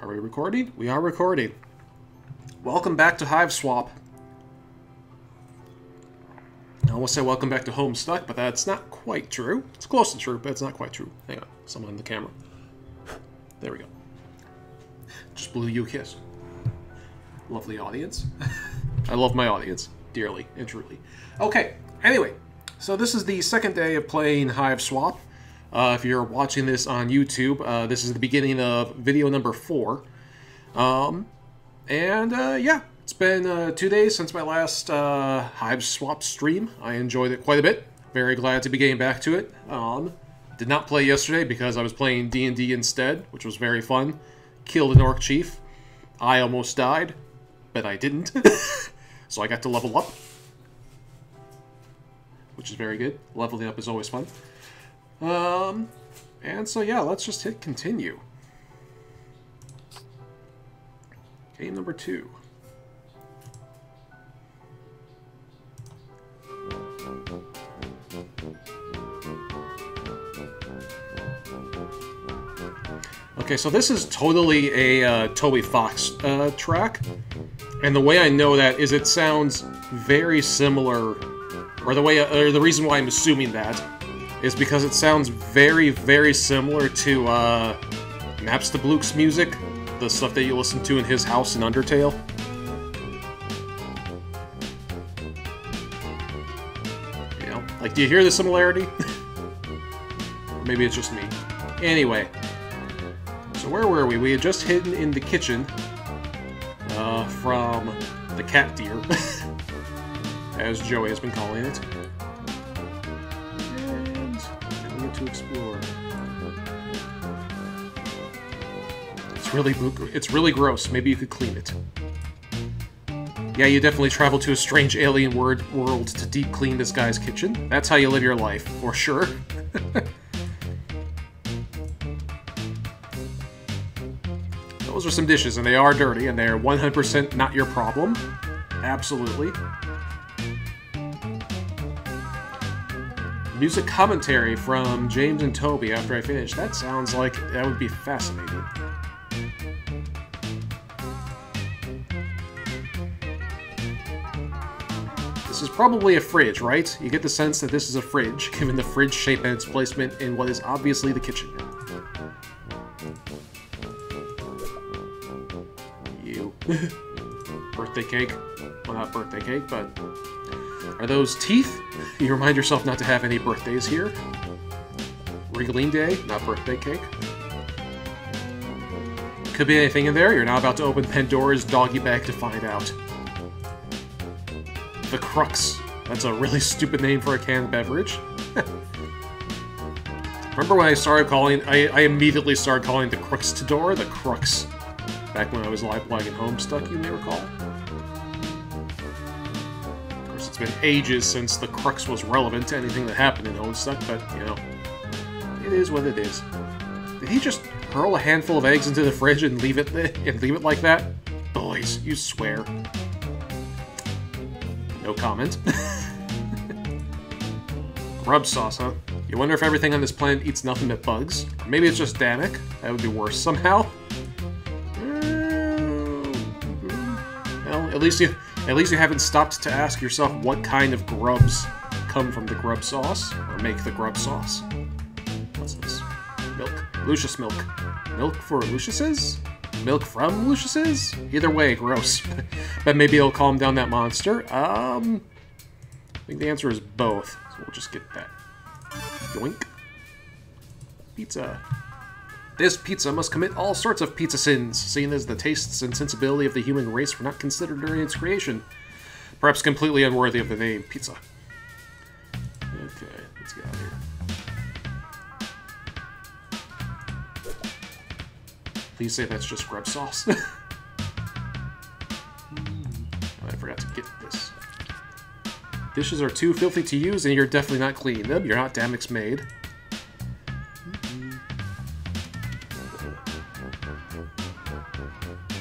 Are we recording? We are recording. Welcome back to Hiveswap. I almost said welcome back to Homestuck, but that's not quite true. It's close to true, but it's not quite true. Hang on, someone on the camera. There we go. Just blew you a kiss. Lovely audience. I love my audience dearly and truly. Okay, anyway, so this is the second day of playing Hiveswap. If you're watching this on YouTube, this is the beginning of video number 4. Yeah, it's been 2 days since my last Hiveswap stream. I enjoyed it quite a bit. Very glad to be getting back to it. Did not play yesterday because I was playing D&D instead, which was very fun. Killed an Orc Chief. I almost died, but I didn't. So I got to level up, which is very good. Leveling up is always fun. And so yeah, let's just hit continue. Game number 2. Okay, so this is totally a Toby Fox track, and the way I know that is it sounds very similar, or the reason why I'm assuming that is because it sounds very, very similar to Napstablook's music, the stuff that you listen to in his house in Undertale. You know, like, do you hear the similarity? Or maybe it's just me. Anyway, so where were we? We had just hidden in the kitchen from the cat deer, as Joey has been calling it. To explore. It's really gross. Maybe you could clean it. Yeah, you definitely traveled to a strange alien world to deep clean this guy's kitchen. That's how you live your life, for sure. Those are some dishes, and they are dirty, and they are 100% not your problem. Absolutely. Music commentary from James and Toby after I finish. That sounds like that would be fascinating. This is probably a fridge, right? You get the sense that this is a fridge, given the fridge shape and its placement in what is obviously the kitchen. You. Birthday cake. Well, not birthday cake, but... Are those teeth? You remind yourself not to have any birthdays here. Wriggling Day, not birthday cake. Could be anything in there. You're now about to open Pandora's doggy bag to find out. The Crux. That's a really stupid name for a canned beverage. Remember when I started calling... I immediately started calling the Cruxtador the Crux. Back when I was live blogging Homestuck, you may recall. It's been ages since the Crux was relevant to anything that happened in Homestuck, but, you know, it is what it is. Did he just hurl a handful of eggs into the fridge and leave it like that? Boys, you swear. No comment. Grub sauce, huh? You wonder if everything on this planet eats nothing but bugs? Or maybe it's just Damek. That would be worse somehow. Well, at least you haven't stopped to ask yourself what kind of grubs come from the grub sauce, or make the grub sauce. What's this? Milk. Lucius milk. Milk for Lucius's? Milk from Lucius's? Either way, gross. But maybe it'll calm down that monster. I think the answer is both, so we'll just get that. Yoink. Pizza. This pizza must commit all sorts of pizza sins, seeing as the tastes and sensibility of the human race were not considered during its creation. Perhaps completely unworthy of the name pizza. Okay, let's get out of here. Please say that's just grub sauce. Oh, I forgot to get this. Dishes are too filthy to use, and you're definitely not cleaning them. You're not Damek's maid.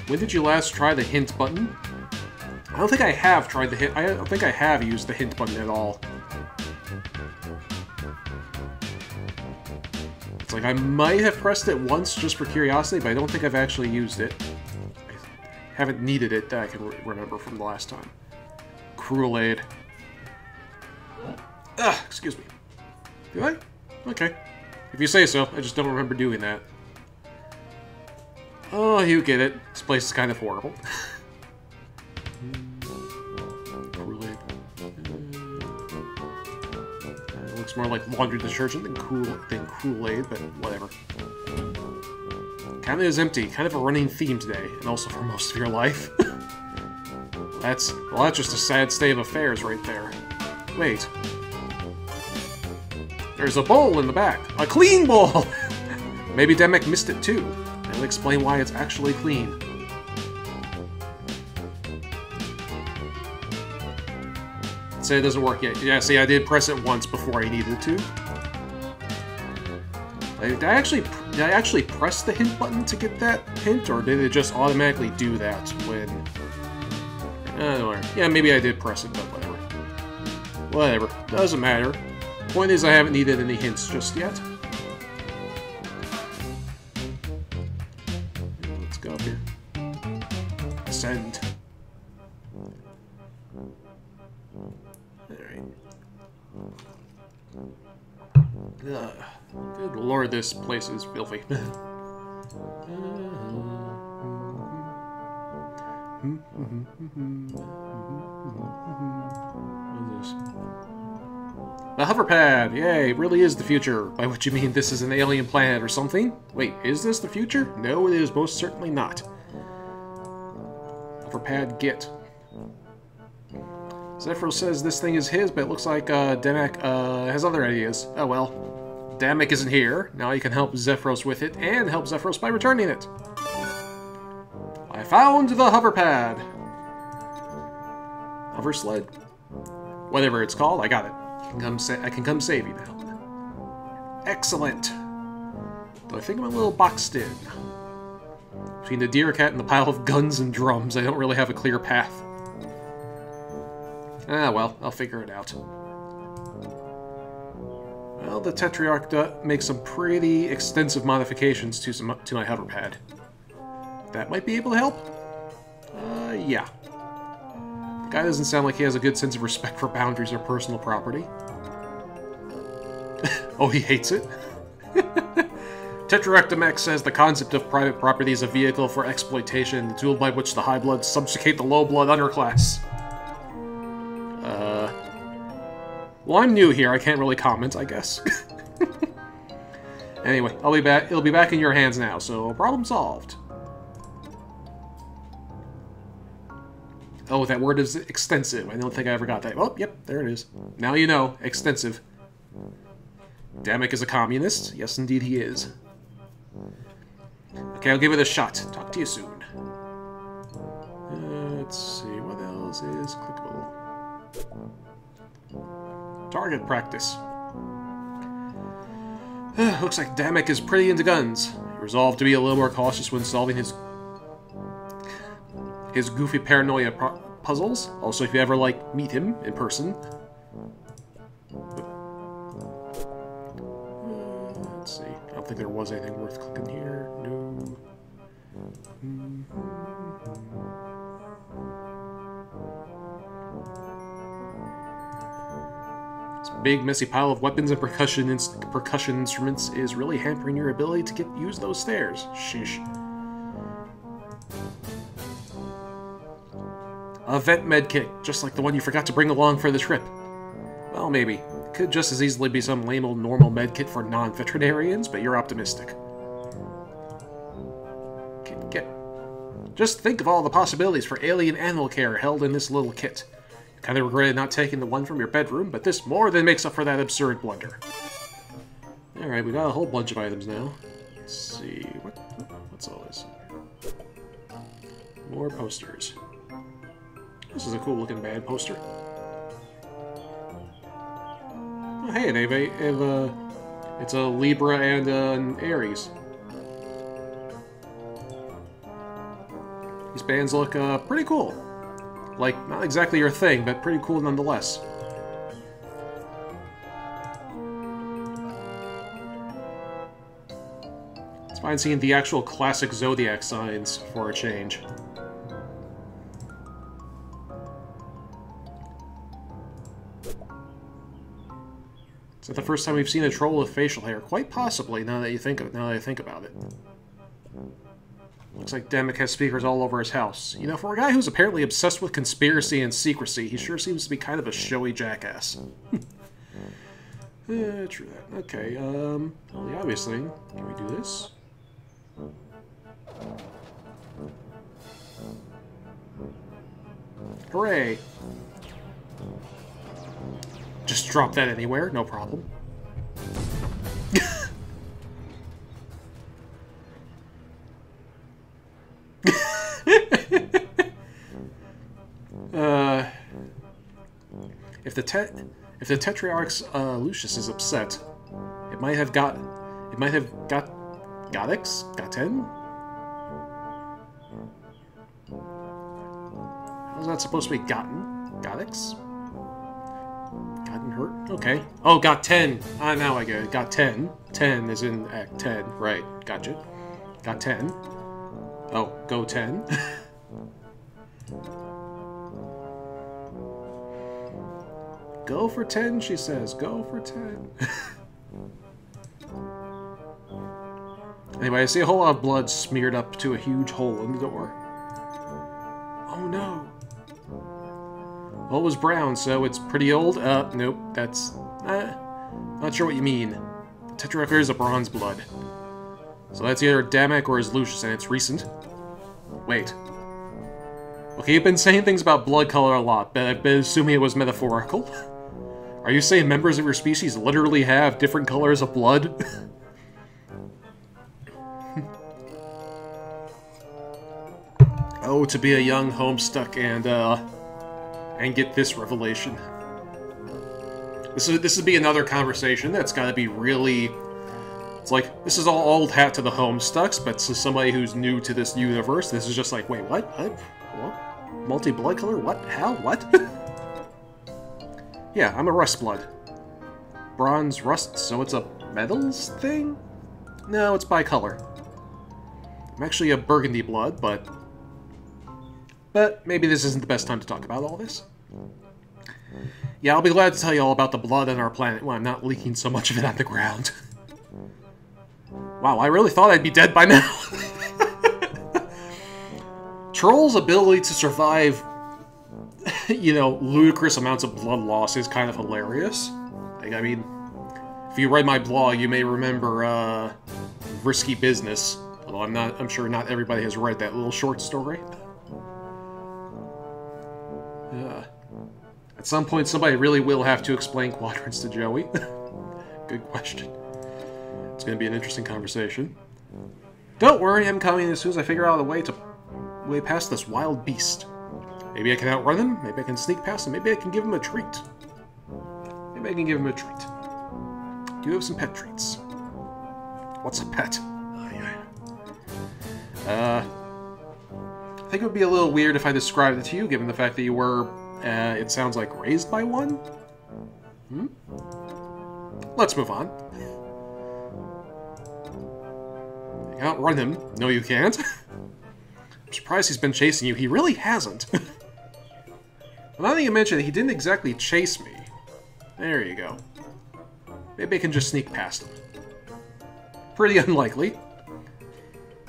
When did you last try the hint button? I don't think I have tried the hint. I don't think I have used the hint button at all. It's Like, I might have pressed it once just for curiosity, but I don't think I've actually used it. I haven't needed it that I can remember from the last time. Cruel Aid. Ah, excuse me. Do I? Okay. If you say so, I just don't remember doing that. Oh, you get it. This place is kind of horrible. Cruel Aid. It looks more like laundry detergent than Cruel Aid, but whatever. Kind of is empty. Kind of a running theme today, and also for most of your life. That's just a sad state of affairs right there. Wait. There's a bowl in the back. A clean bowl! Maybe Demek missed it too. That'll explain why it's actually clean. Say it doesn't work yet. Yeah, see, I did press it once before I needed to. Did I actually press the hint button to get that hint, or did it just automatically do that when... I don't know. Yeah, maybe I did press it, but whatever. Whatever. Doesn't matter. Point is, I haven't needed any hints just yet. Let's go up here. Ascend. Alright. Good lord, this place is filthy. What is this? The hoverpad! Yay, it really is the future. By which you mean this is an alien planet or something? Wait, is this the future? No, it is most certainly not. Hoverpad get. Zephyros says this thing is his, but it looks like Demek has other ideas. Oh well. Demek isn't here. Now you can help Zephyros with it, and help Zephyros by returning it. I found the hoverpad! Hover sled? Whatever it's called, I got it. I can come save you now. Excellent! Though I think I'm a little boxed in. Between the deer cat and the pile of guns and drums, I don't really have a clear path. Ah, well, I'll figure it out. Well, the Tetrarch makes some pretty extensive modifications to my hoverpad. That might be able to help? Yeah. The guy doesn't sound like he has a good sense of respect for boundaries or personal property. Oh, he hates it? Tetrarch says the concept of private property is a vehicle for exploitation, the tool by which the high bloods subjugate the low blood underclass. Well, I'm new here. I can't really comment, I guess. Anyway, I'll be back. It'll be back in your hands now, so problem solved. Oh, that word is extensive. I don't think I ever got that. Oh, yep, there it is. Now you know. Extensive. Demek is a communist. Yes, indeed he is. Okay, I'll give it a shot. Talk to you soon. Let's see. What else is clickable? Target practice. Looks like Demek is pretty into guns. He resolved to be a little more cautious when solving his goofy paranoia puzzles. Also, if you ever, like, meet him in person. Let's see. I don't think there was anything worth clicking here. No. This big, messy pile of weapons and percussion instruments is really hampering your ability to use those stairs. Sheesh. A vent medkit, just like the one you forgot to bring along for the trip. Well, maybe. It could just as easily be some lame old normal medkit for non-veterinarians, but you're optimistic. Just think of all the possibilities for alien animal care held in this little kit. Kinda regretted not taking the one from your bedroom, but this more than makes up for that absurd blunder. Alright, we got a whole bunch of items now. Let's see, what's all this? More posters. This is a cool looking bad poster. Oh, hey, it's a Libra and an Aries. These bands look pretty cool. Like, not exactly your thing, but pretty cool nonetheless. It's fine seeing the actual classic zodiac signs for a change. Is that the first time we've seen a troll with facial hair? Quite possibly, now that I think about it. Looks like Demek has speakers all over his house. You know, for a guy who's apparently obsessed with conspiracy and secrecy, he sure seems to be kind of a showy jackass. True that. Okay, well, the obvious thing. Can we do this? Hooray! Just drop that anywhere, no problem. If the Tetrarch's Lucius is upset, it might have got Godix? Goten? How's that supposed to be gotten? Godix? Gotten hurt? Okay. Oh, got 10. Ah, now I get it. Got 10. 10 is in Act 10. Right. Gotcha. Got 10. Oh, go 10. Go for 10, she says. Go for 10. Anyway, I see a whole lot of blood smeared up to a huge hole in the door. Oh no. Well, it was brown, so it's pretty old. Nope, that's... not sure what you mean. The Tetrarch is a bronze blood. So that's either Demek or his Lucius, and it's recent. Wait. Okay, you've been saying things about blood color a lot, but I've been assuming it was metaphorical. Are you saying members of your species literally have different colors of blood? Oh, to be a young Homestuck and get this revelation. This would be another conversation that's gotta be really... It's like, this is all old hat to the Homestucks, but to somebody who's new to this universe, this is just like, wait, what? What? Multi-blood color? What? How? What? Yeah, I'm a rust blood. Bronze rust, so it's a metals thing? No, it's by color. I'm actually a burgundy blood, but maybe this isn't the best time to talk about all this. Yeah, I'll be glad to tell you all about the blood on our planet when I'm not leaking so much of it on the ground. Wow, I really thought I'd be dead by now. Troll's ability to survive, you know, ludicrous amounts of blood loss is kind of hilarious. Like, I mean, if you read my blog, you may remember, Risky Business. Although I'm sure not everybody has read that little short story. At some point, somebody really will have to explain quadrants to Joey. Good question. It's going to be an interesting conversation. Don't worry, I'm coming as soon as I figure out a way past this wild beast. Maybe I can outrun him, maybe I can sneak past him, maybe I can give him a treat. Maybe I can give him a treat. Do you have some pet treats? What's a pet? I think it would be a little weird if I described it to you, given the fact that you were, it sounds like, raised by one? Hmm? Let's move on. You can outrun him. No, you can't. I'm surprised he's been chasing you. He really hasn't. Well, now that you mention it, he didn't exactly chase me. There you go. Maybe I can just sneak past him. Pretty unlikely.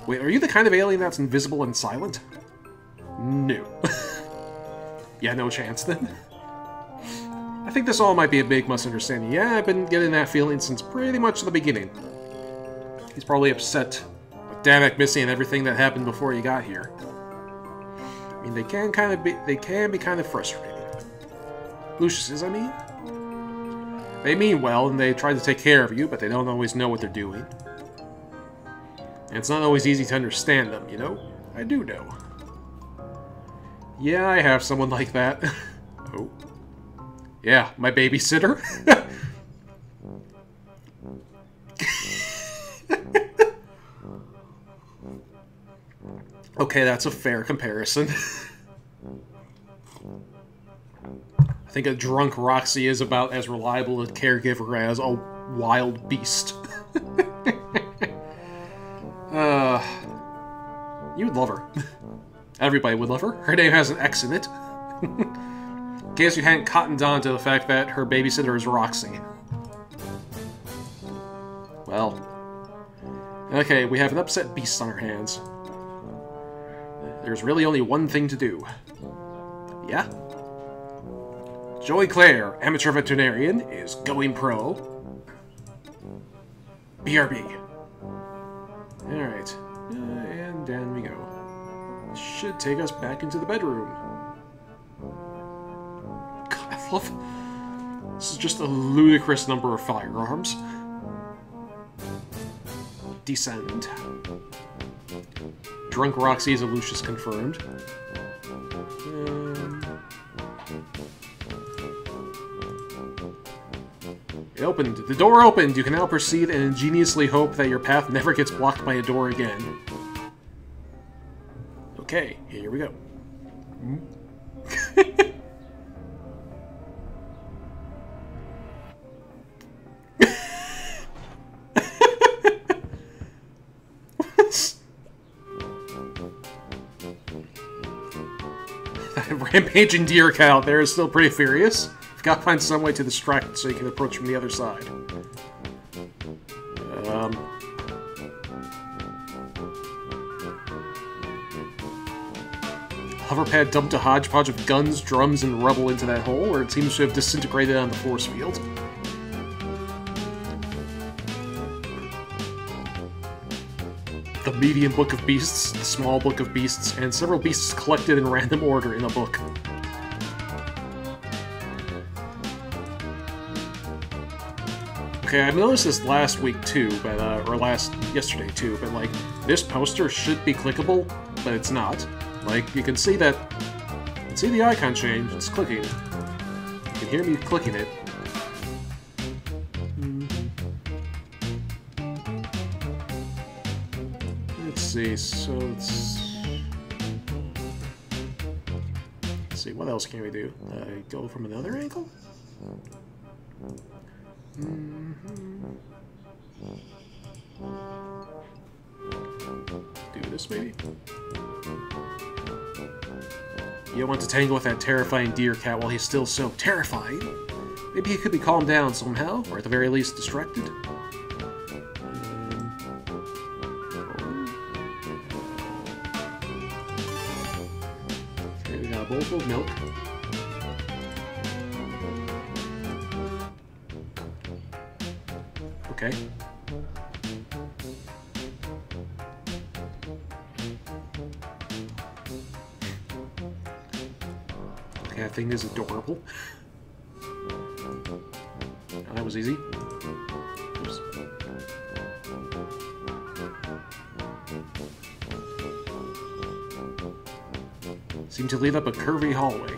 Wait, are you the kind of alien that's invisible and silent? No. Yeah, no chance then. I think this all might be a big misunderstanding. Yeah, I've been getting that feeling since pretty much the beginning. He's probably upset with Demek missing and everything that happened before you got here. I mean, they can be kind of frustrating. Lucius, I mean. They mean well, and they try to take care of you, but they don't always know what they're doing. And it's not always easy to understand them, you know? I do know. Yeah, I have someone like that. Oh. Yeah, my babysitter. Okay, that's a fair comparison. I think a drunk Roxy is about as reliable a caregiver as a wild beast. You'd love her. Everybody would love her. Her name has an X in it. In case you hadn't cottoned on to the fact that her babysitter is Roxy. Well. Okay, we have an upset beast on our hands. There's really only one thing to do. Yeah? Joey Clare, amateur veterinarian, is going pro. BRB. Alright. And down we go. This should take us back into the bedroom. God, I love... This is just a ludicrous number of firearms. Descend. Drunk Roxy is a Lucius confirmed. It opened. The door opened. You can now proceed and ingeniously hope that your path never gets blocked by a door again. Okay, here we go. Rampaging deer cat out there is still pretty furious. You've got to find some way to distract it so you can approach from the other side. Hoverpad dumped a hodgepodge of guns, drums, and rubble into that hole, where it seems to have disintegrated on the force field. The medium book of beasts, the small book of beasts, and several beasts collected in random order in a book. Okay, I've noticed this last week too, but or yesterday too, but like this poster should be clickable, but it's not. Like you can see that, you can see the icon change. It's clicking. You can hear me clicking it. Let's see. So let's see. What else can we do? Go from another angle. Do this, maybe? You don't want to tangle with that terrifying deer cat while he's still so terrifying. Maybe he could be calmed down somehow, or at the very least distracted. Okay, we got a bowl full of milk. Okay. Okay, that thing is adorable. Oh, that was easy. Oops. Seemed to lead up a curvy hallway.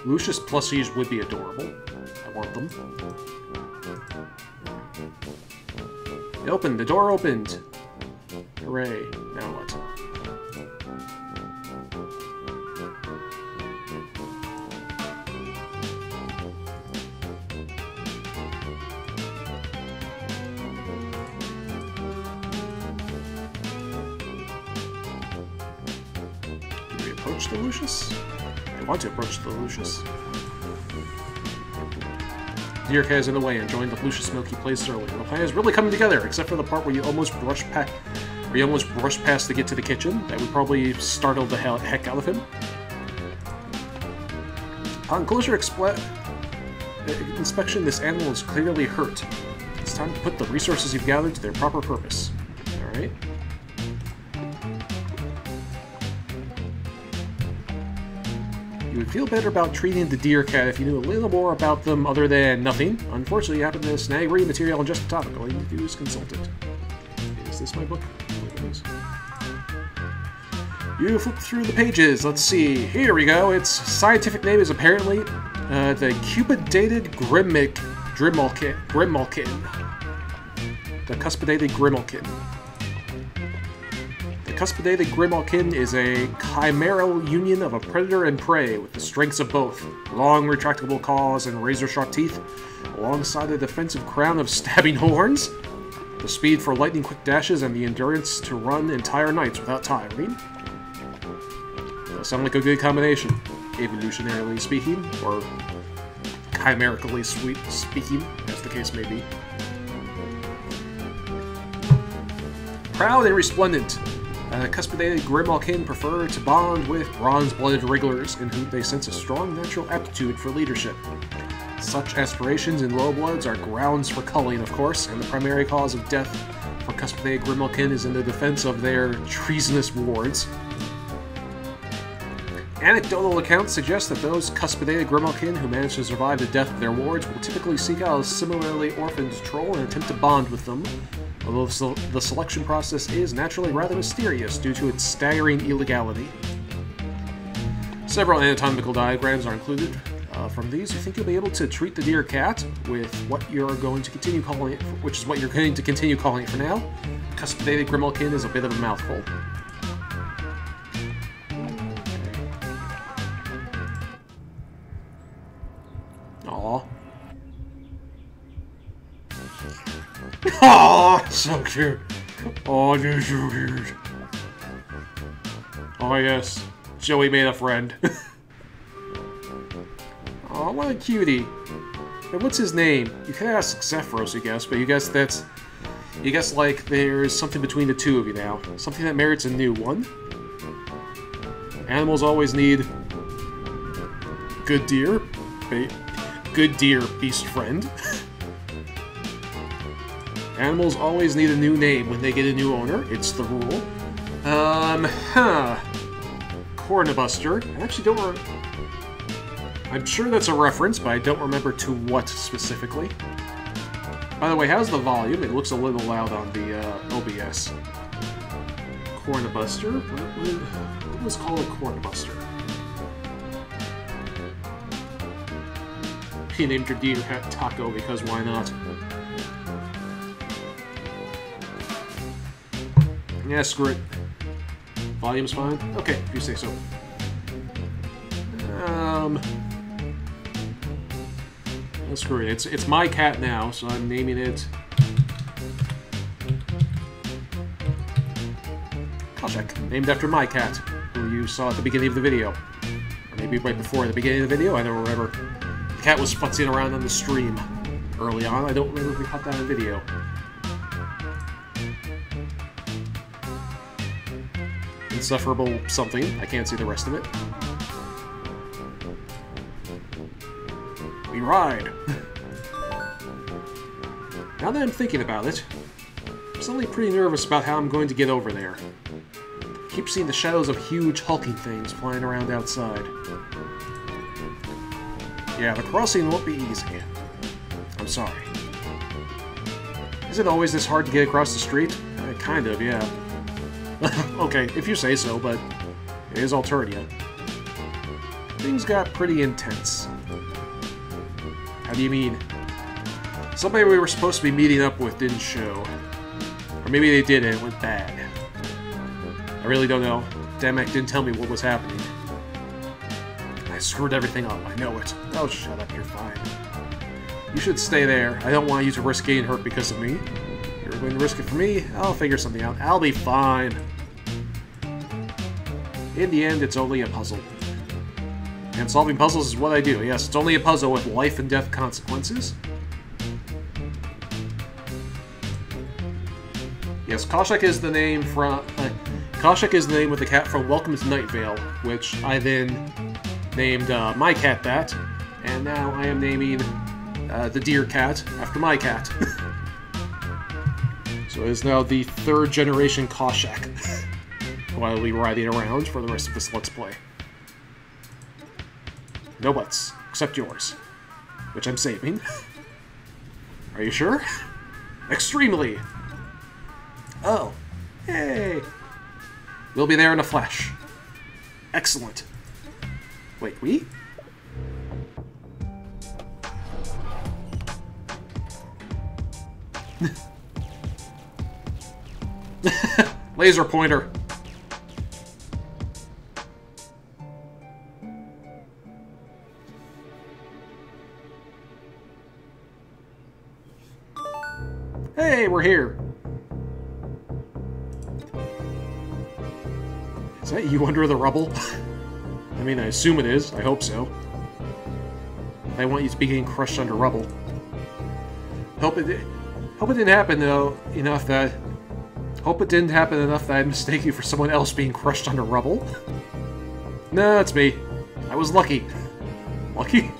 Lucius plushies would be adorable. I want them. It opened. The door opened. Hooray. Now what? Do we approach the Lucius? I want to approach the Lucius. Deer cat is in the way and joined the Lucius Milky Plays earlier. The plan is really coming together, except for the part where you almost brush past to get to the kitchen. That would probably startle the heck out of him. Upon closer inspection, this animal is clearly hurt. It's time to put the resources you've gathered to their proper purpose. Alright. You would feel better about treating the deer cat if you knew a little more about them other than nothing. Unfortunately, you happen to snag reading material on just the topic. All you need to do is consult it. Is this my book? It is. You flip through the pages. Let's see. Here we go. Its scientific name is apparently the cupidated Grimalkin. The cuspidated Grimalkin. The Cuspidated Grimalkin is a chimeral union of a predator and prey with the strengths of both, long retractable claws and razor-sharp teeth, alongside a defensive crown of stabbing horns, the speed for lightning-quick dashes, and the endurance to run entire nights without tiring. Does sound like a good combination, evolutionarily speaking, or chimerically speaking, as the case may be. Proud and resplendent, Cuspidated Grimalkin prefer to bond with bronze-blooded wrigglers in whom they sense a strong natural aptitude for leadership. Such aspirations in low bloods are grounds for culling, of course, and the primary cause of death for Cuspidated Grimalkin is in the defense of their treasonous wards. Anecdotal accounts suggest that those Cuspidated Grimalkin who manage to survive the death of their wards will typically seek out a similarly orphaned troll and attempt to bond with them, although the selection process is naturally rather mysterious due to its staggering illegality. Several anatomical diagrams are included. From these, you think you'll be able to treat the deer cat with what you're going to continue calling it, which is what you're going to continue calling it for now. Cuspidated Grimalkin is a bit of a mouthful. Aww. Aww, so cute. Oh, you're so cute. Oh yes, Joey made a friend. Oh, what a cutie. And what's his name? You could ask Zephyros, I guess, but you guess that's... You guess, like, there's something between the two of you now. Something that merits a new one. Animals always need... Good deer. Good deer, beast friend. Animals always need a new name when they get a new owner. It's the rule. Cornabuster. I actually don't I'm sure that's a reference, but I don't remember to what specifically. By the way, how's the volume? It looks a little loud on the OBS. Cornabuster? What was called a Cornabuster? He named your deer Taco because why not? Yeah, screw it. Volume's fine? Okay, if you say so. Screw it. It's my cat now, so I'm naming it... Koshek, named after my cat, who you saw at the beginning of the video. Or maybe right before the beginning of the video, I don't remember. The cat was futzing around on the stream early on. I don't remember if we caught that on video. Insufferable something. I can't see the rest of it. We ride! Now that I'm thinking about it, I'm suddenly pretty nervous about how I'm going to get over there. I keep seeing the shadows of huge hulking things flying around outside. Yeah, the crossing won't be easy. I'm sorry. Is it always this hard to get across the street? Kind of, yeah. Okay, if you say so, but it is Alternia. Things got pretty intense. How do you mean? Somebody we were supposed to be meeting up with didn't show. Or maybe they did and it went bad. I really don't know. Damek didn't tell me what was happening. I screwed everything up, I know it. Oh, shut up, you're fine. You should stay there. I don't want you to risk getting hurt because of me. You're going to risk it for me? I'll figure something out. I'll be fine. In the end, it's only a puzzle. And solving puzzles is what I do. Yes, it's only a puzzle with life and death consequences. Yes, Koshek is the name from... Koshek is the name of the cat from Welcome to Night Vale, which I then named my cat that, and now I am naming the deer cat after my cat. So it is now the 3rd generation Koshek, who I will be riding around for the rest of this Let's Play. No buts, except yours, which I'm saving. Are you sure? Extremely! Oh, hey! We'll be there in a flash. Excellent. Wait, we? Laser pointer. Hey, we're here! Is that you under the rubble? I mean, I assume it is. I hope so. I want you to be getting crushed under rubble. Hope it didn't happen though enough that. Hope it didn't happen enough that I'd mistake you for someone else being crushed under rubble. No, it's me. I was lucky. Lucky?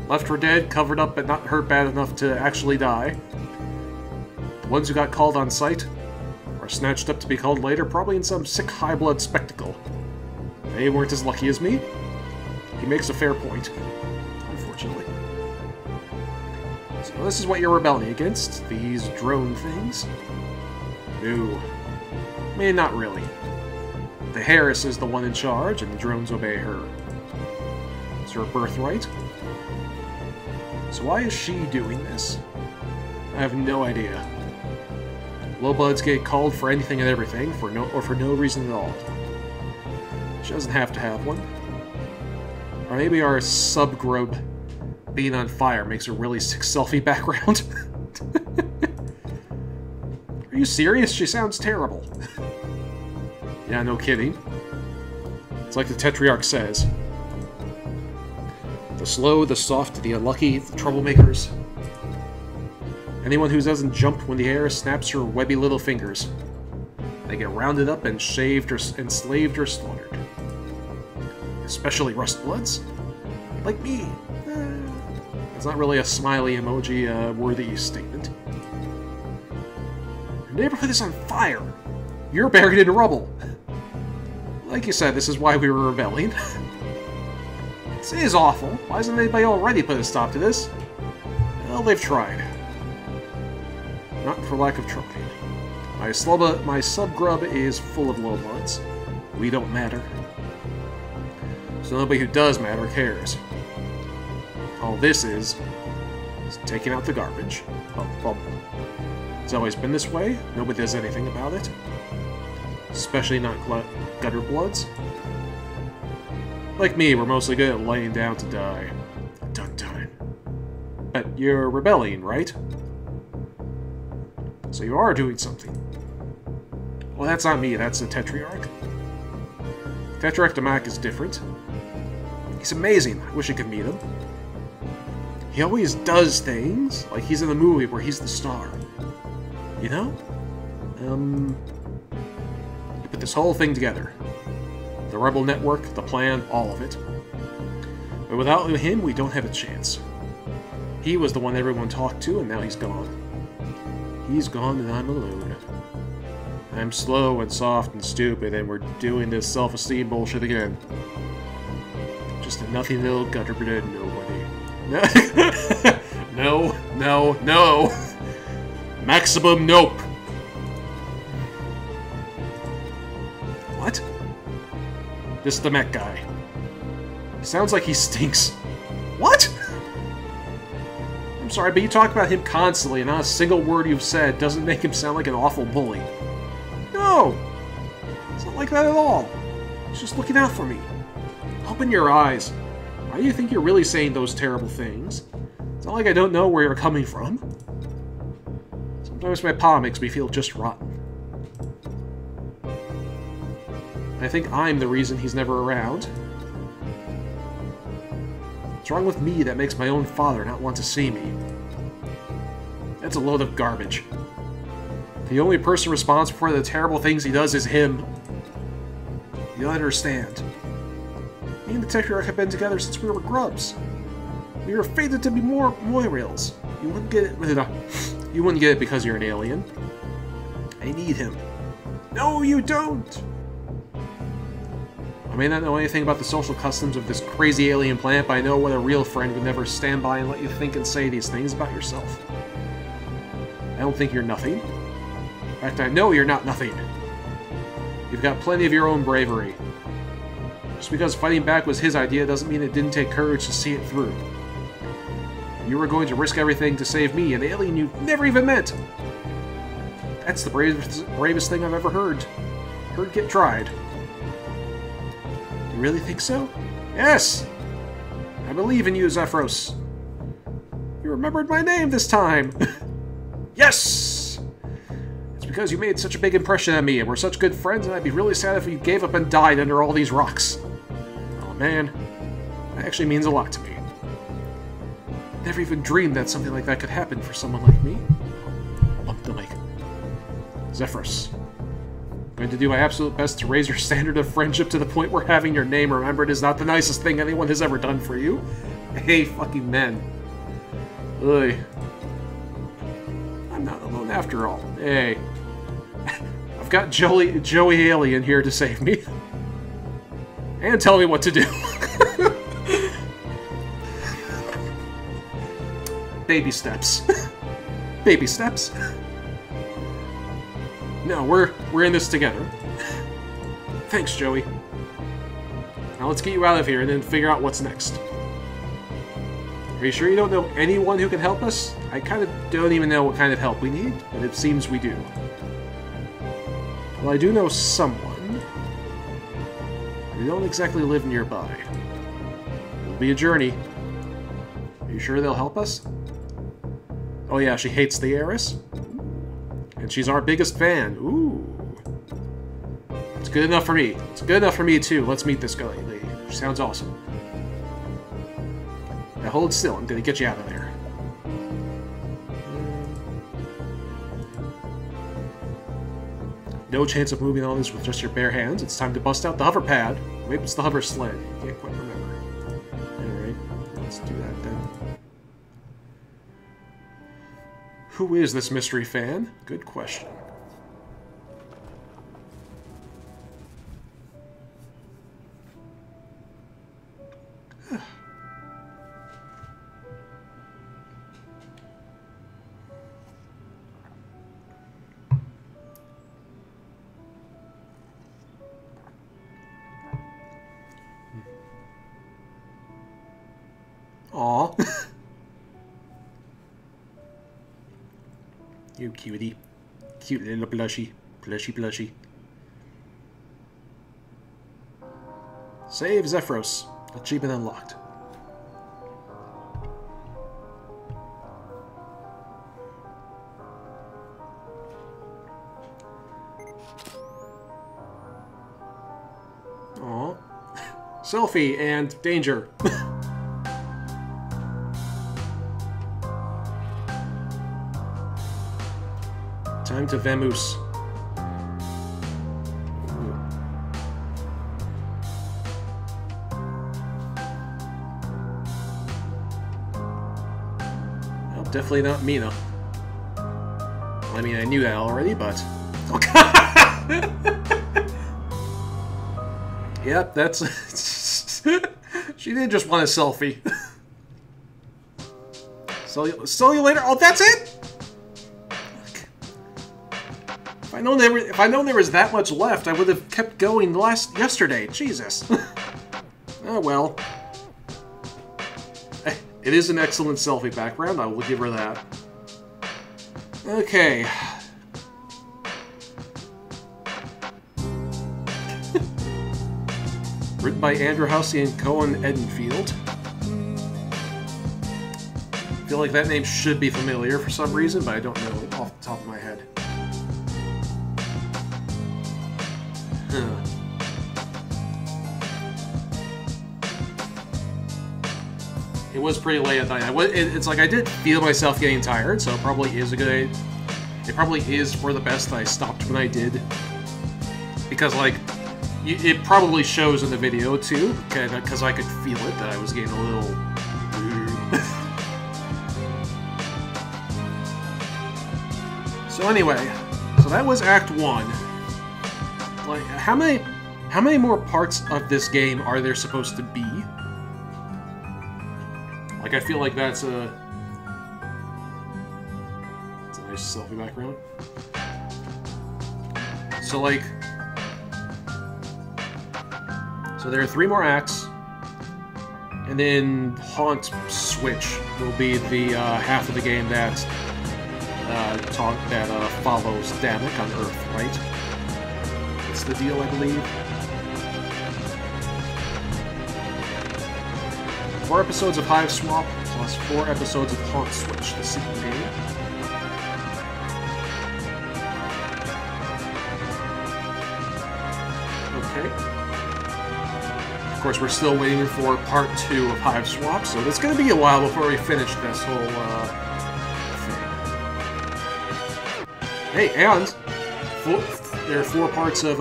Left for dead, covered up, but not hurt bad enough to actually die. The ones who got called on sight are snatched up to be called later, probably in some sick high-blood spectacle. They weren't as lucky as me. He makes a fair point, unfortunately. So this is what you're rebelling against, these drone things? No. I mean, not really. The Harris is the one in charge, and the drones obey her. It's her birthright. So why is she doing this? I have no idea. Lowbloods get called for anything and everything, for no reason at all. She doesn't have to have one. Or maybe our subgrub being on fire makes a really sick selfie background. Are you serious? She sounds terrible. Yeah, no kidding. It's like the Tetrarch says. The slow, the soft, the unlucky, the troublemakers. Anyone who doesn't jump when the air snaps her webby little fingers. They get rounded up and shaved or enslaved or slaughtered. Especially rustbloods. Like me. It's not really a smiley emoji worthy statement. Your neighborhood is on fire. You're buried in rubble. Like you said, this is why we were rebelling. This is awful. Why hasn't anybody already put a stop to this? Well, they've tried. Not for lack of trying. My subgrub is full of lowbloods. We don't matter. So nobody who does matter cares. All this is taking out the garbage. Well, it's always been this way. Nobody does anything about it. Especially not gutter bloods. Like me, we're mostly good at laying down to die. Dun-dun. But you're rebelling, right? So you are doing something. Well, that's not me, that's the Tetrarch. Tetrarch Damak is different. He's amazing. I wish I could meet him. He always does things, like he's in the movie where he's the star. You know? He put this whole thing together. The Rebel Network, the plan, all of it. But without him, we don't have a chance. He was the one everyone talked to, and now he's gone. He's gone and I'm alone. I'm slow and soft and stupid, and we're doing this self-esteem bullshit again. Just a nothing little gutter-bread nobody. No, no, no! Maximum nope! What? This is the mech guy. He sounds like he stinks. What? I'm sorry, but you talk about him constantly, and not a single word you've said doesn't make him sound like an awful bully. No! It's not like that at all. He's just looking out for me. Open your eyes. Why do you think you're really saying those terrible things? It's not like I don't know where you're coming from. Sometimes my pa makes me feel just rotten. I think I'm the reason he's never around. What's wrong with me that makes my own father not want to see me? That's a load of garbage. The only person responsible for the terrible things he does is him. You don't understand. Me and the Tetrarch have been together since we were grubs. We were fated to be more Moirils. You wouldn't get it. You wouldn't get it because you're an alien. I need him. No, you don't! I may not know anything about the social customs of this crazy alien planet, but I know what a real friend would never stand by and let you think and say these things about yourself. I don't think you're nothing. In fact, I know you're not nothing. You've got plenty of your own bravery. Just because fighting back was his idea doesn't mean it didn't take courage to see it through. You were going to risk everything to save me, an alien you never even met. That's the bravest thing I've ever heard. Heard get tried. You really think so? Yes! I believe in you, Zephyros. You remembered my name this time! Yes! It's because you made such a big impression on me, and we're such good friends, and I'd be really sad if you gave up and died under all these rocks. Oh man, that actually means a lot to me. Never even dreamed that something like that could happen for someone like me. Bump the mic. Zephyrus. I'm going to do my absolute best to raise your standard of friendship to the point where having your name remembered is not the nicest thing anyone has ever done for you. Hey, fucking men. Ugh. I'm not alone after all. Hey. I've got Joey Alien here to save me. And tell me what to do. Baby steps. Baby steps. No, we're in this together. Thanks, Joey. Now let's get you out of here and then figure out what's next. Are you sure you don't know anyone who can help us? I kind of don't even know what kind of help we need, but it seems we do. Well, I do know someone. We don't exactly live nearby. It'll be a journey. Are you sure they'll help us? Oh yeah, she hates the heiress. And she's our biggest fan. Ooh. It's good enough for me. It's good enough for me, too. Let's meet this girl lady. She sounds awesome. Now hold still. I'm gonna get you out of there. No chance of moving all this with just your bare hands. It's time to bust out the hover pad. Maybe it's the hover sled. You can't quite remember. Alright, let's do that then. Who is this mystery fan? Good question. Aw. You cutie. Cute little blushy. Plushy blushy. Save Zephyros. Achievement unlocked. Aw. Selfie and danger. Time to vamoose. Well, definitely not Mina. I mean, I knew that already, but... Yep, that's... She didn't just want a selfie. See you later. Oh, that's it? If I known there was that much left, I would have kept going yesterday. Jesus. Oh well. It is an excellent selfie background. I will give her that. Okay. Written by Andrew Housey and Cohen Edenfield. I feel like that name should be familiar for some reason, but I don't know it off the top of my head. It was pretty late at night. It's like I did feel myself getting tired, so it probably is a good... It probably is for the best that I stopped when I did. Because, like, it probably shows in the video, too, because I could feel it, that I was getting a little... So anyway, so that was Act 1. Like, how many more parts of this game are there supposed to be? Like, I feel like that's a nice selfie background. So, like... So there are 3 more acts, and then Haunt Switch will be the half of the game that follows Damek on Earth, right? That's the deal, I believe. 4 episodes of Hiveswap plus 4 episodes of Haunt Switch, the sequel game. course, we're still waiting for part 2 of Hiveswap, so it's going to be a while before we finish this whole thing. Hey, and there are 4 parts of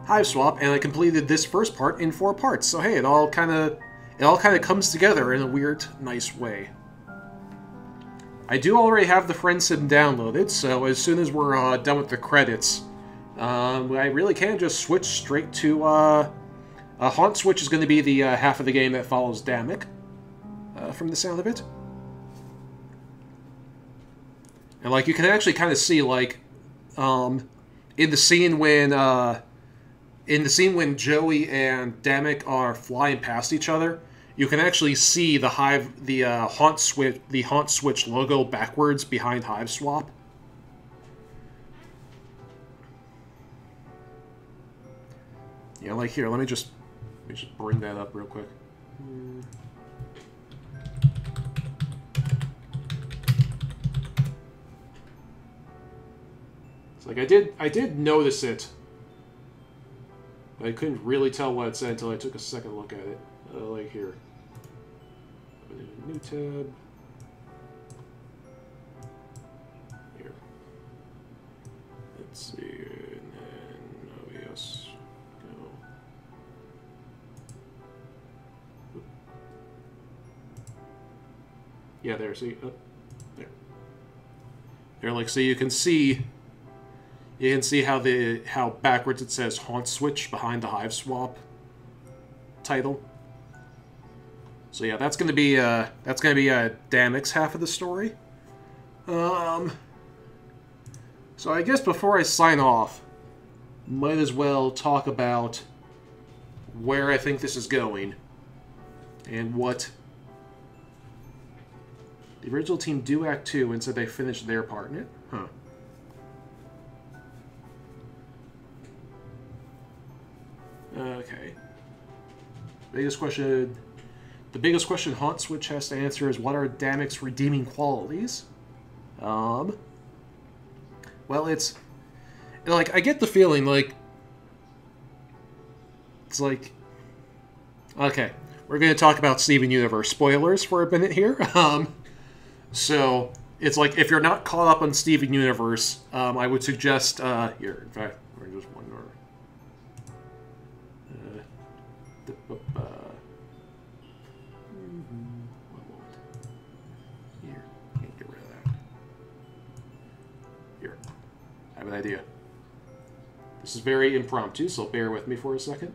Hiveswap, and I completed this first part in 4 parts. So hey, it all kind of comes together in a weird, nice way. I do already have the friend sim downloaded, so as soon as we're done with the credits, I really can just switch straight to Haunt Switch is going to be the half of the game that follows Damick, from the sound of it. And like you can actually kind of see like in the scene when Joey and Damick are flying past each other, you can actually see the Haunt Switch logo backwards behind Hiveswap. Yeah, like here, let me just bring that up real quick. It's like I did notice it, but I couldn't really tell what it said until I took a second look at it. Like here. New tab. Here. Let's see, and then OBS. Go. Yeah, there. See, there. There, like, so you can see. You can see how backwards it says Haunt Switch behind the Hiveswap title. So yeah, that's gonna be Damick's half of the story. So I guess before I sign off, might as well talk about where I think this is going and what the original team do Act 2 and said they finished their part in it. Huh. Okay. The biggest question Haunt Switch has to answer is, what are Damick's redeeming qualities? Well, it's like I get the feeling like it's like, okay, we're going to talk about Steven Universe spoilers for a minute here. So it's like if you're not caught up on Steven Universe, I would suggest here. In fact, we're just one more. I have an idea. This is very impromptu, so bear with me for a second.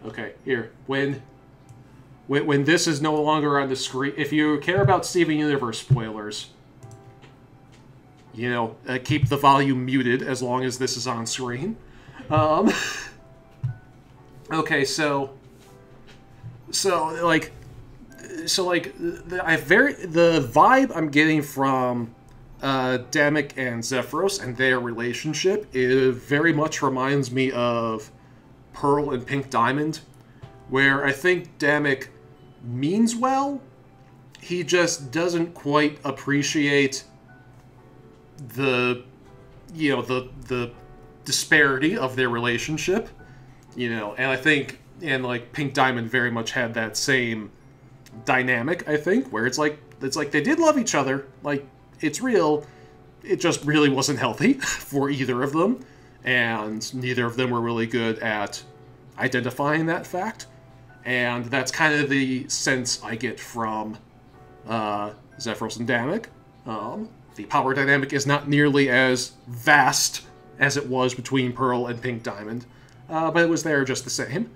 Okay, here. When this is no longer on the screen, if you care about Steven Universe spoilers, you know, keep the volume muted as long as this is on screen. Okay, so the vibe I'm getting from Damick and Zephyros and their relationship, it very much reminds me of Pearl and Pink Diamond, where I think Damick means well, he just doesn't quite appreciate the disparity of their relationship, you know, and I think. And like Pink Diamond very much had that same dynamic, I think, where it's like they did love each other, like it's real, it just really wasn't healthy for either of them, and neither of them were really good at identifying that fact, and that's kind of the sense I get from Zephyros and Damick. The power dynamic is not nearly as vast as it was between Pearl and Pink Diamond, but it was there just the same.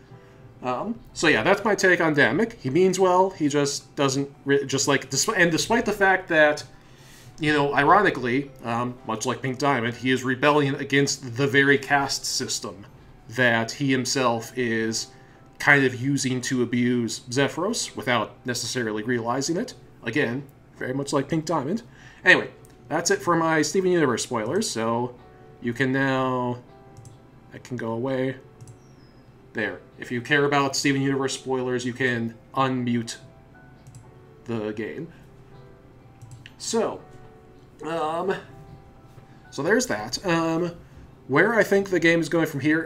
So yeah, that's my take on Damick. He means well, he just doesn't, and despite the fact that, you know, ironically, much like Pink Diamond, he is rebelling against the very caste system that he himself is kind of using to abuse Zephyros without necessarily realizing it. Again, very much like Pink Diamond. Anyway, that's it for my Steven Universe spoilers, so you can now... I can go away. There. If you care about Steven Universe spoilers, you can unmute the game. So, So there's that. Where I think the game is going from here,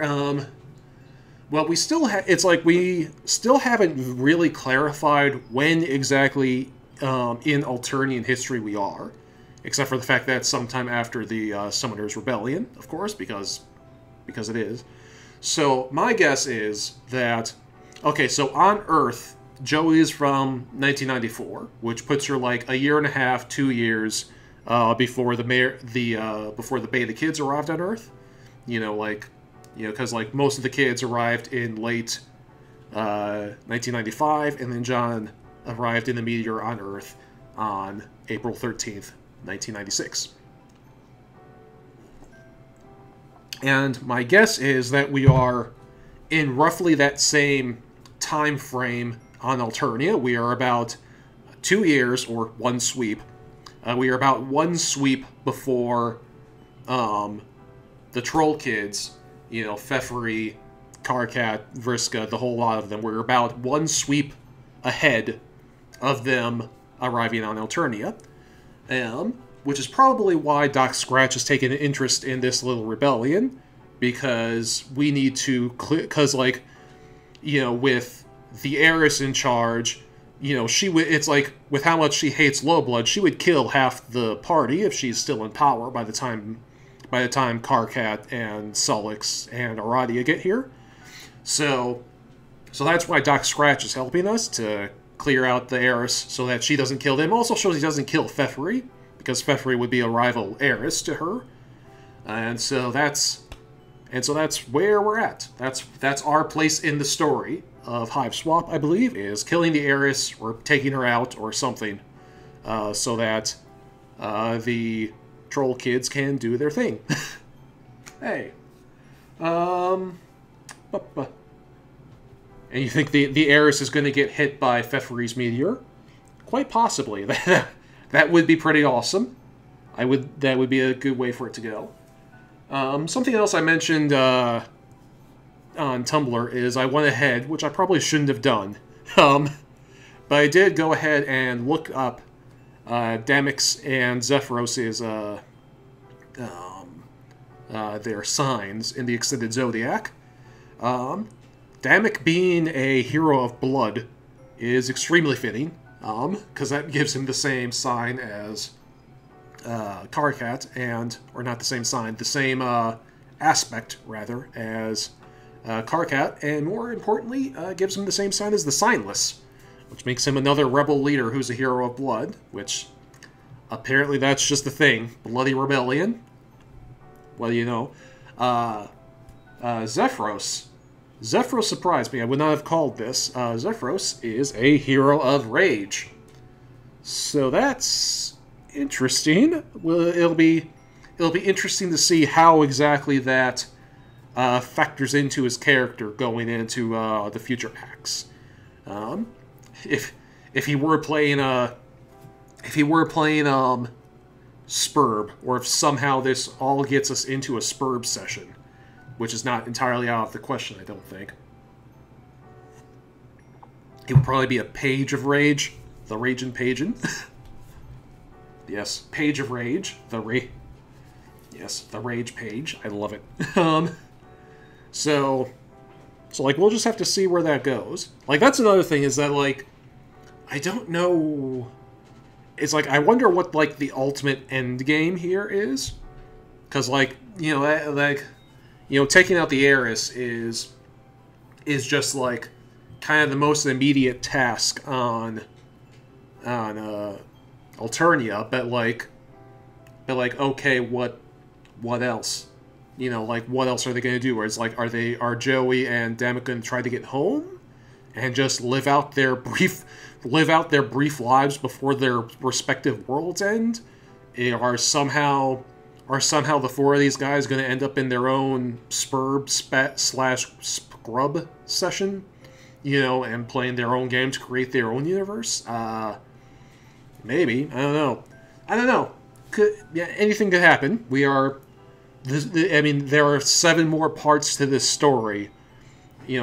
well, we still it's like we still haven't really clarified when exactly in Alternian history we are, except for the fact that it's sometime after the Summoner's Rebellion, of course, because it is. So my guess is that, okay, so on Earth, Joey is from 1994, which puts her like a year and a half, 2 years before the beta kids arrived on Earth. Because like most of the kids arrived in late 1995, and then John arrived in the meteor on Earth on April 13th, 1996. And my guess is that we are in roughly that same time frame on Alternia. We are about 2 years, or one sweep. We are about one sweep before the Troll Kids, Pfeffery, Karkat, Vriska, the whole lot of them. We're about one sweep ahead of them arriving on Alternia. Which is probably why Doc Scratch has taken an interest in this little rebellion, because we need to because with the heiress in charge, it's like, with how much she hates Lowblood, she would kill half the party if she's still in power by the time Karkat and Sullix and Aradia get here. So that's why Doc Scratch is helping us to clear out the heiress so that she doesn't kill them. Also shows he doesn't kill Pfeffery, because Pfeffery would be a rival heiress to her. And so that's where we're at. That's our place in the story of Hiveswap, I believe, is killing the heiress or taking her out or something, so that the Troll Kids can do their thing. Hey. And you think the heiress is going to get hit by Pfeffery's meteor? Quite possibly. That would be pretty awesome. That would be a good way for it to go. Something else I mentioned on Tumblr is I went ahead, which I probably shouldn't have done, but I did go ahead and look up Damix and Zephyros's their signs in the Extended Zodiac. Damik being a hero of blood is extremely fitting, because that gives him the same sign as Karkat, or not the same sign, the same aspect, rather, as Karkat, and more importantly, gives him the same sign as the Signless, which makes him another rebel leader who's a hero of blood, which apparently that's just the thing. Bloody rebellion. Well, Zephyros. Zephyros surprised me. I would not have called this. Zephyros is a hero of rage. So that's interesting. Well, it'll be interesting to see how exactly that factors into his character going into the future acts. If he were playing Spurb, or if somehow this all gets us into a Spurb session, which is not entirely out of the question, I don't think. It would probably be a Page of Rage, the Ragin' Pagin. Yes, Page of Rage, yes, the Rage Page. I love it. So like, we'll just have to see where that goes. Like, that's another thing, is that, like, I don't know. It's like, I wonder what, like, the ultimate end game here is, because, like, taking out the heiress is just, like, kind of the most immediate task on Alternia, but okay, what else? Like, what else are they going to do? Where it's like, are Joey and Damik going to try to get home and just live out their brief lives before their respective worlds end? Are somehow the four of these guys going to end up in their own Spurb / Scrub session, and playing their own game to create their own universe? Maybe. I don't know. Anything could happen. There are 7 more parts to this story,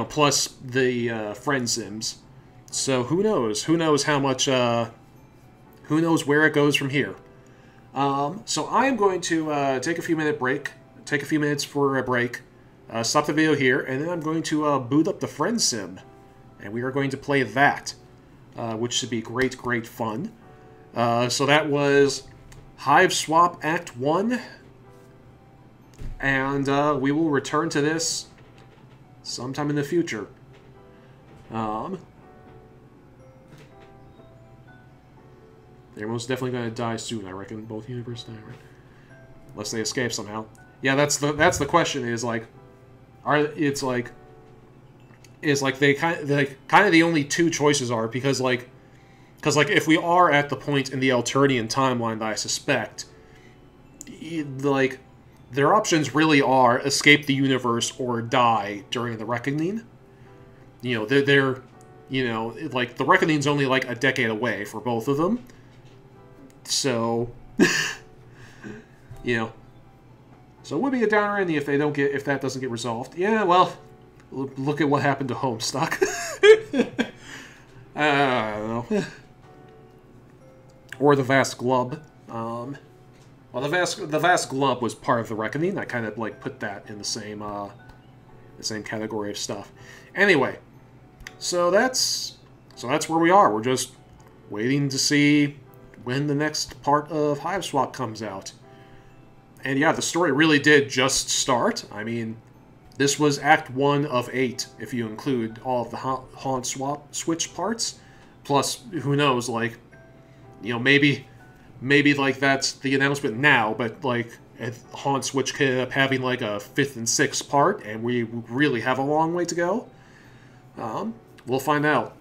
plus the friend sims. So who knows? Who knows how much? Who knows where it goes from here? So I am going to take a few minutes for a break, stop the video here, and then I'm going to boot up the friend sim, and we are going to play that, which should be great, great fun. So that was Hiveswap Act 1, and we will return to this sometime in the future. They're most definitely going to die soon, I reckon. Both universes die, right? Unless they escape somehow. Yeah, that's the question. Is like, it's like they kind of the only two choices are because if we are at the point in the Alternian timeline that I suspect, like their options really are escape the universe or die during the reckoning. You know, they're you know, like the reckoning's only like a decade away for both of them. So, you know, so it would be a downer ending if that doesn't get resolved. Yeah, well, look at what happened to Homestuck. I don't know. Or the Vast Glub. Well, the Vast Glub was part of the Reckoning. I kind of like put that in the same category of stuff. Anyway, so that's where we are. We're just waiting to see when the next part of Hiveswap comes out. And yeah, the story really did just start. I mean, this was Act 1 of 8, if you include all of the Haunt Switch parts. Plus, who knows, like, you know, maybe like that's the announcement now, but like Haunt Switch could end up having like a 5th and 6th part, and we really have a long way to go. We'll find out.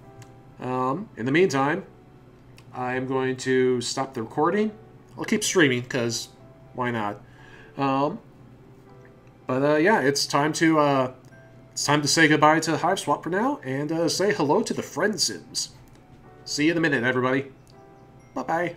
In the meantime, I'm going to stop the recording. I'll keep streaming, because why not? But yeah, it's time to say goodbye to Hiveswap for now, and say hello to the friend sims. See you in a minute, everybody. Bye-bye.